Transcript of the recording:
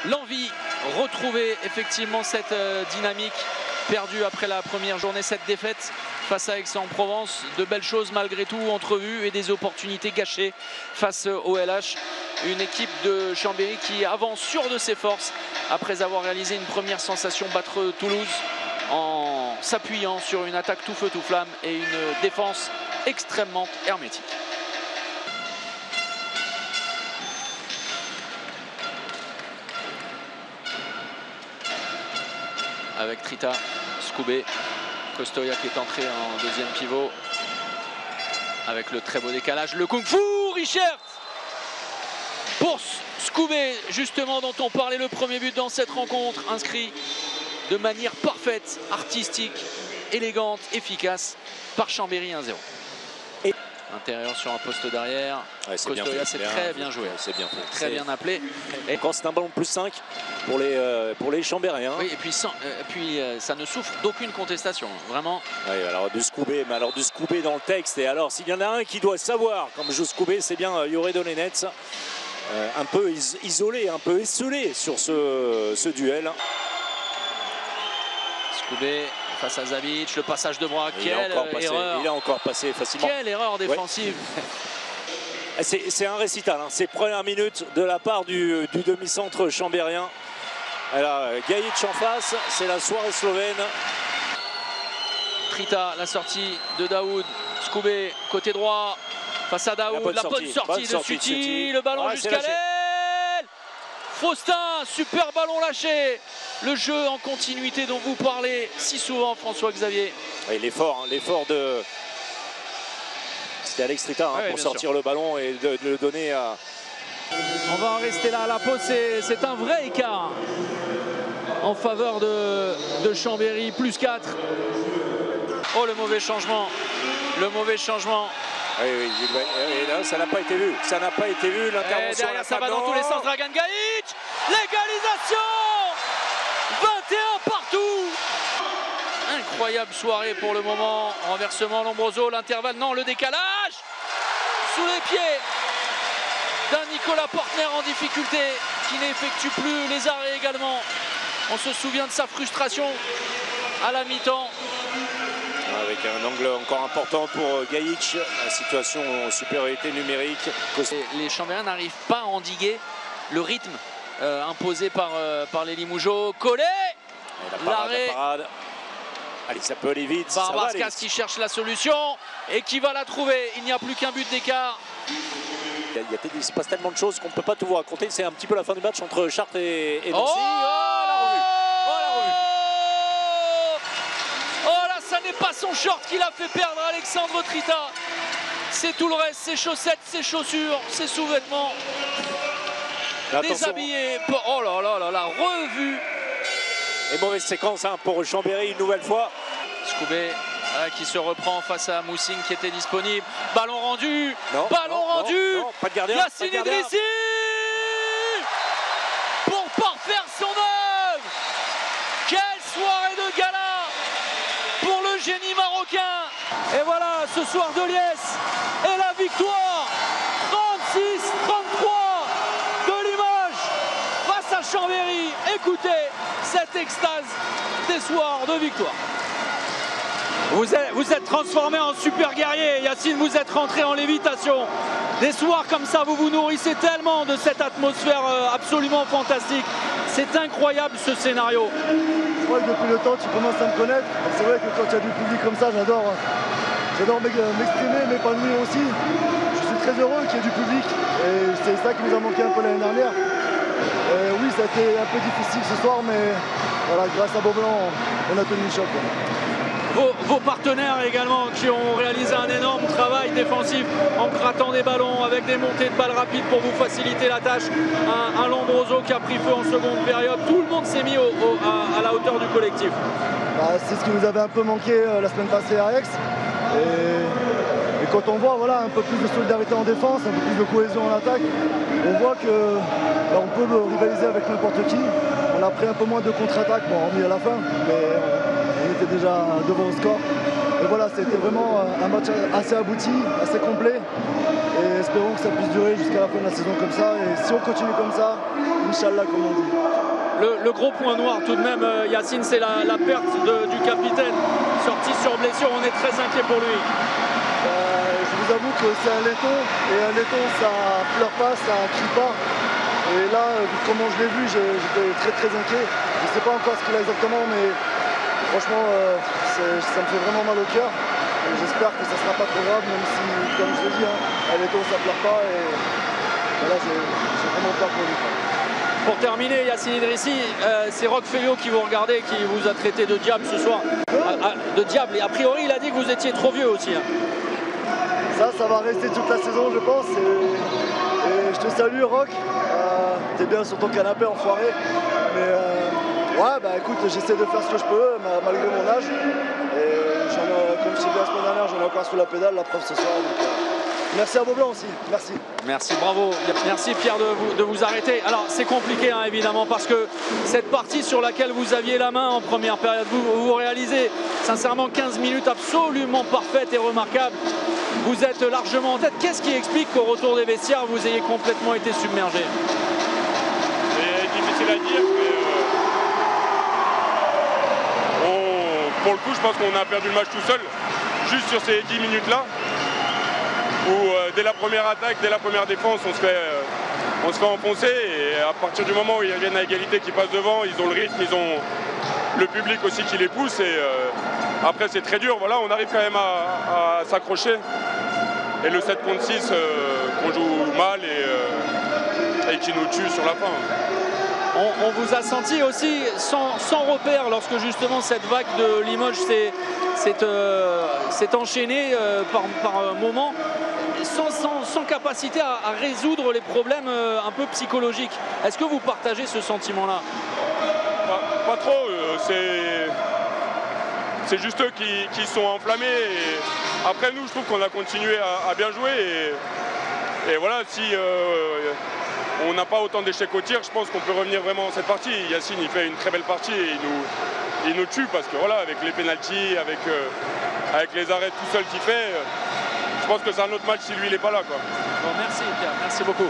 l'envie, retrouver effectivement cette dynamique perdue après la première journée, cette défaite face à Aix-en-Provence. De belles choses malgré tout entrevues et des opportunités gâchées face au LH. Une équipe de Chambéry qui avance sûr de ses forces après avoir réalisé une première sensation, battre Toulouse en s'appuyant sur une attaque tout feu tout flamme et une défense extrêmement hermétique. Avec Trita, Scoubé, Costoya qui est entré en deuxième pivot. Avec le très beau décalage, le kung-fu, Richert pour Scoubé, justement, dont on parlait, le premier but dans cette rencontre, inscrit de manière parfaite, artistique, élégante, efficace par Chambéry 1-0. Intérieur sur un poste derrière. Ouais, Costoya, c'est très bien joué. C'est bien fait. Très bien appelé. Et quand c'est un ballon de plus 5 pour les Chambériens. Oui, et puis, ça ne souffre d'aucune contestation. Vraiment. Oui, alors du Scoubé, mais alors du Scoubé dans le texte. Et alors, s'il y en a un qui doit savoir, comme joue Scoubé, c'est bien Yoré Donenetz. Un peu isolé, un peu esselé sur ce duel. Scoubé face à Zabic, le passage de bras, quelle erreur. Il a encore passé facilement. Quelle erreur défensive. Ouais. C'est un récital, hein. Ces premières minutes de la part du demi-centre chambérien. Alors, Gajic en face, c'est la soirée slovène. Trita, la sortie de Daoud, Scoubé, côté droit, face à Daoud, la bonne sortie de Suti, le ballon jusqu'à l'aile. Faustin, super ballon lâché. Le jeu en continuité dont vous parlez si souvent, François-Xavier. Oui, l'effort de... C'était Alex Trita, hein, pour sortir le ballon et de le donner à... On va en rester là à la pause, c'est un vrai écart en faveur de Chambéry, plus 4. Oh, le mauvais changement, Oui, et là, ça n'a pas été vu. Ça n'a pas été vu, l'intervention. Derrière, ça va dans tous les sens, Dragan Gajic. L'égalisation 21 partout. Incroyable soirée pour le moment. Renversement, Lombroso, l'intervalle, non, le décalage. Sous les pieds d'un Nicolas Portner en difficulté, qui n'effectue plus les arrêts également. On se souvient de sa frustration à la mi-temps. Avec un angle encore important pour Gajic, la situation en supériorité numérique. Les Chambériens n'arrivent pas à endiguer le rythme imposé par les Limougeaux. Collet, l'arrêt. Allez, ça peut aller vite. Barbascas qui cherche la solution et qui va la trouver. Il n'y a plus qu'un but d'écart. Il se passe tellement de choses qu'on ne peut pas tout vous raconter. C'est un petit peu la fin du match entre Chartres et Nancy. Ça n'est pas son short qui l'a fait perdre Alexandre Trita. C'est tout le reste, ses chaussettes, ses chaussures, ses sous-vêtements. Déshabillé. Oh là là là, la revue. Et mauvaise séquence, hein, pour Chambéry une nouvelle fois. Scoubé qui se reprend face à Moussine qui était disponible. Ballon rendu. Rendu. Non, pas de gardien. Yassine Idrissi pour parfaire son œuvre. Quelle soirée de gala pour le génie marocain. Et voilà, ce soir de Liesse et la victoire 36-33 de Limoges face à Chambéry. Écoutez cette extase des soirs de victoire. Vous êtes transformé en super guerrier, Yacine, vous êtes rentré en lévitation. Des soirs comme ça, vous vous nourrissez tellement de cette atmosphère absolument fantastique. C'est incroyable ce scénario. Je crois que depuis le temps, tu commences à me connaître. C'est vrai que quand il y a du public comme ça, j'adore m'exprimer, m'épanouir aussi. Je suis très heureux qu'il y ait du public. Et c'est ça qui nous a manqué un peu l'année dernière. Et oui, ça a été un peu difficile ce soir, mais voilà, grâce à Beaublanc, on a tenu le choc. Vos partenaires également qui ont réalisé un énorme travail défensif en grattant des ballons avec des montées de balles rapides pour vous faciliter la tâche. Un Lombroso qui a pris feu en seconde période. Tout le monde s'est mis à la hauteur du collectif. C'est ce qui nous avait un peu manqué la semaine passée à Aix. Et quand on voit un peu plus de solidarité en défense, un peu plus de cohésion en attaque, on voit que on peut rivaliser avec n'importe qui. On a pris un peu moins de contre-attaque, hormis à la fin, mais on était déjà devant au score. voilà, c'était vraiment un match assez abouti, assez complet. Et espérons que ça puisse durer jusqu'à la fin de la saison comme ça. Et si on continue comme ça, Inch'Allah, comme on dit. Le gros point noir tout de même, Yacine, c'est la perte du capitaine. Sorti sur blessure, on est très inquiet pour lui. Je vous avoue que c'est un laiton. Et un laiton, ça pleure pas, ça crie pas. Et là, comment je l'ai vu, j'étais très inquiet. Je ne sais pas encore ce qu'il a exactement, mais franchement, ça me fait vraiment mal au cœur. J'espère que ça ne sera pas trop grave, même si, comme je l'ai dit, un laiton, ça ne pleure pas. Et voilà, j'ai vraiment peur pour lui. Pour terminer, Yacine Idrissi, c'est Roch Felio qui vous regardait, qui vous a traité de diable ce soir. De diable. Et a priori, il a dit que vous étiez trop vieux aussi. Ça va rester toute la saison, je pense. Et je te salue, Roch. T'es bien sur ton canapé, enfoiré. Mais ouais, bah écoute, j'essaie de faire ce que je peux, malgré mon âge. Et comme je t'ai dit la semaine dernière, j'en ai encore sous la pédale, la preuve ce soir. Donc, merci à Beaublanc aussi, merci. Merci, bravo. Merci Pierre de vous arrêter. Alors c'est compliqué évidemment parce que cette partie sur laquelle vous aviez la main en première période, vous réalisez sincèrement 15 minutes absolument parfaites et remarquables. Vous êtes largement en tête. Qu'est-ce qui explique qu'au retour des vestiaires, vous ayez complètement été submergé? C'est difficile à dire, mais pour le coup, je pense qu'on a perdu le match tout seul, juste sur ces 10 minutes-là. Où dès la première attaque, dès la première défense, on se fait enfoncer et à partir du moment où ils reviennent à égalité, qu'ils passent devant, ils ont le rythme, ils ont le public aussi qui les pousse et après c'est très dur. Voilà, on arrive quand même à s'accrocher et le 7 contre 6 qu'on joue mal et qui nous tue sur la fin. On vous a senti aussi sans repère lorsque justement cette vague de Limoges s'est enchaînée par moment, sans capacité à résoudre les problèmes un peu psychologiques. Est-ce que vous partagez ce sentiment-là? Pas trop, c'est juste eux qui sont enflammés. Et après nous, je trouve qu'on a continué à bien jouer. Et voilà, si on n'a pas autant d'échecs au tir, je pense qu'on peut revenir vraiment dans cette partie. Yacine, il fait une très belle partie et il nous tue parce que voilà, avec les pénaltys, avec les arrêts tout seul qu'il fait, je pense que c'est un autre match si lui il n'est pas là, quoi. Bon, merci Pierre, merci beaucoup.